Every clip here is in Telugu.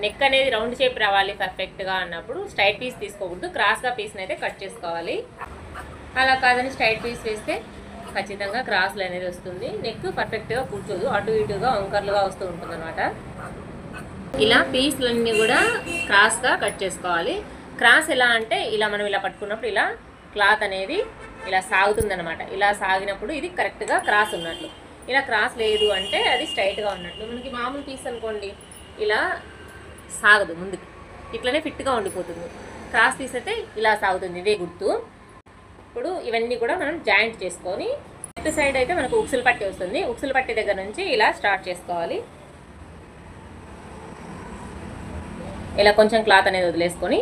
నెక్ అనేది రౌండ్ షేప్ రావాలి పర్ఫెక్ట్గా అన్నప్పుడు స్ట్రైట్ పీస్ తీసుకోకూడదు, క్రాస్గా పీస్ని అయితే కట్ చేసుకోవాలి. అలా కాదని స్ట్రైట్ పీస్ వేస్తే ఖచ్చితంగా క్రాస్లు అనేది వస్తుంది, నెక్ పర్ఫెక్ట్గా కూర్చోదు, అటు ఇటుగా వంకర్లుగా వస్తూ ఉంటుంది అనమాట. ఇలా పీస్లన్నీ కూడా క్రాస్గా కట్ చేసుకోవాలి. క్రాస్ ఎలా అంటే ఇలా మనం ఇలా పట్టుకున్నప్పుడు ఇలా క్లాత్ అనేది ఇలా సాగుతుందన్నమాట. ఇలా సాగినప్పుడు ఇది కరెక్ట్గా క్రాస్ ఉన్నట్లు. ఇలా క్రాస్ లేదు అంటే అది స్ట్రైట్గా ఉన్నట్లు. మనకి మామూలు పీస్ అనుకోండి ఇలా సాగదు, ముందుకి ఇట్లనే ఫిట్గా ఉండిపోతుంది. క్రాస్ పీస్ అయితే ఇలా సాగుతుంది, ఇదే గుర్తు. ఇప్పుడు ఇవన్నీ కూడా మనం జాయింట్ చేసుకొని లెఫ్ట్ సైడ్ అయితే మనకు ఉక్సులు పట్టి వస్తుంది. ఉక్సులు పట్టి దగ్గర నుంచి ఇలా స్టార్ట్ చేసుకోవాలి. ఇలా కొంచెం క్లాత్ అనేది వదిలేసుకొని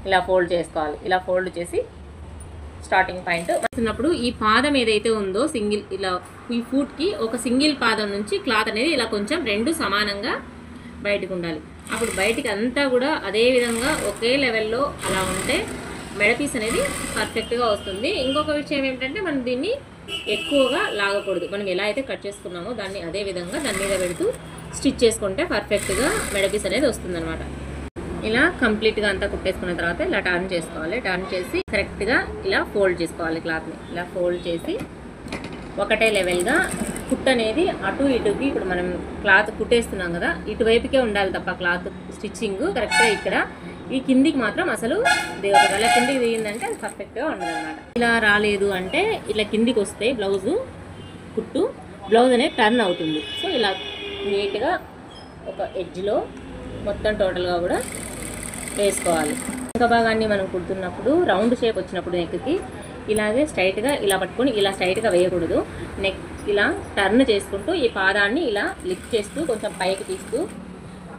ఇలా ఫోల్డ్ చేసుకోవాలి. ఇలా ఫోల్డ్ చేసి స్టార్టింగ్ పాయింట్ వస్తున్నప్పుడు ఈ పాదం ఏదైతే ఉందో సింగిల్ ఇలా ఈ ఫూట్కి ఒక సింగిల్ పాదం నుంచి క్లాత్ అనేది ఇలా కొంచెం రెండు సమానంగా బయటకు ఉండాలి. అప్పుడు బయటికి అంతా కూడా అదే విధంగా ఒకే లెవెల్లో అలా ఉంటే మెడపీస్ అనేది పర్ఫెక్ట్గా వస్తుంది. ఇంకొక విషయం ఏంటంటే మనం దీన్ని ఎక్కువగా లాగకూడదు. మనం ఎలా అయితే కట్ చేసుకున్నామో దాన్ని అదే విధంగా దాని మీద పెడుతూ స్టిచ్ చేసుకుంటే పర్ఫెక్ట్గా మెడపీస్ అనేది వస్తుందన్నమాట. ఇలా కంప్లీట్గా అంతా కుట్టేసుకున్న తర్వాత ఇలా టర్న్ చేసుకోవాలి. టర్న్ చేసి కరెక్ట్గా ఇలా ఫోల్డ్ చేసుకోవాలి. క్లాత్ని ఇలా ఫోల్డ్ చేసి ఒకటే లెవెల్గా కుట్ అనేది అటు ఇటుకి, ఇప్పుడు మనం క్లాత్ కుట్టేస్తున్నాం కదా ఇటువైపుకే ఉండాలి తప్ప క్లాత్ స్టిచ్చింగ్ కరెక్ట్గా ఇక్కడ ఈ కిందికి మాత్రం అసలు ఒకవేళ కిందికి దిగిందంటే అది పర్ఫెక్ట్గా ఉండదు అనమాట. ఇలా రాలేదు అంటే ఇలా కిందికి వస్తే బ్లౌజు కుట్టు బ్లౌజ్ అనేది టర్న్ అవుతుంది. సో ఇలా నీట్గా ఒక ఎడ్జ్లో మొత్తం టోటల్గా కూడా వేసుకోవాలి. ఇంకా భాగాన్ని మనం కుడుతున్నప్పుడు రౌండ్ షేప్ వచ్చినప్పుడు నెక్కి ఇలాగే స్ట్రైట్గా ఇలా పట్టుకొని ఇలా స్ట్రైట్గా వేయకూడదు. నెక్ ఇలా టర్న్ చేసుకుంటూ ఈ పాదాన్ని ఇలా లిఫ్ట్ చేస్తూ కొంచెం పైకి తీస్తూ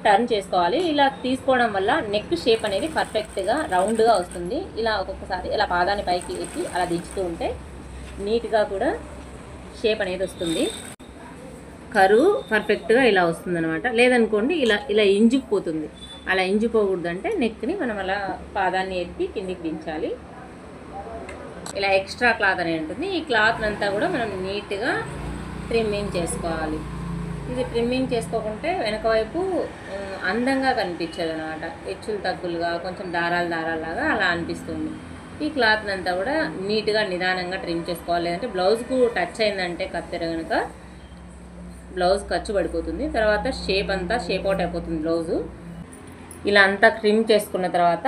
టర్న్ చేసుకోవాలి. ఇలా తీసుకోవడం వల్ల నెక్ షేప్ అనేది పర్ఫెక్ట్గా రౌండ్గా వస్తుంది. ఇలా ఒక్కొక్కసారి ఇలా పాదాన్ని పైకి ఎత్తి అలా దించుతూ ఉంటే నీట్గా కూడా షేప్ అనేది వస్తుంది. కరువు పర్ఫెక్ట్గా ఇలా వస్తుంది అనమాట. లేదనుకోండి ఇలా ఇలా ఇంజుకుపోతుంది. అలా ఇంజుకోకూడదంటే నెక్ని మనం అలా పాదాన్ని ఎత్తి కిందికి దించాలి. ఇలా ఎక్స్ట్రా క్లాత్ అనేది ఉంటుంది. ఈ క్లాత్ అంతా కూడా మనం నీట్గా ట్రిమ్మింగ్ చేసుకోవాలి. ఇది ట్రిమ్మింగ్ చేసుకోకుంటే వెనక వైపు అందంగా కనిపించదు అనమాట. హెచ్చులు తగ్గులుగా కొంచెం దారాలాగా అలా అనిపిస్తుంది. ఈ క్లాత్ అంతా కూడా నీట్గా నిదానంగా ట్రిమ్ చేసుకోవాలి. లేదంటే బ్లౌజ్కు టచ్ అయిందంటే కత్తెర కనుక బ్లౌజ్ ఖర్చు పడిపోతుంది. తర్వాత షేప్ అంతా షేప్ అవుట్ అయిపోతుంది బ్లౌజు. ఇలా అంతా ట్రిమ్ చేసుకున్న తర్వాత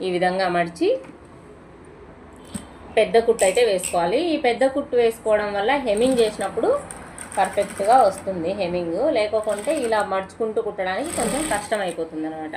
ఈ విధంగా మడిచి పెద్ద కుట్టు అయితే వేసుకోవాలి. ఈ పెద్ద కుట్టు వేసుకోవడం వల్ల హెమ్మింగ్ చేసినప్పుడు పర్ఫెక్ట్గా వస్తుంది హెమ్మింగ్. లేకపోతే ఇలా మడుచుకుంటూ కుట్టడానికి కొంచెం కష్టం అయిపోతుంది అనమాట.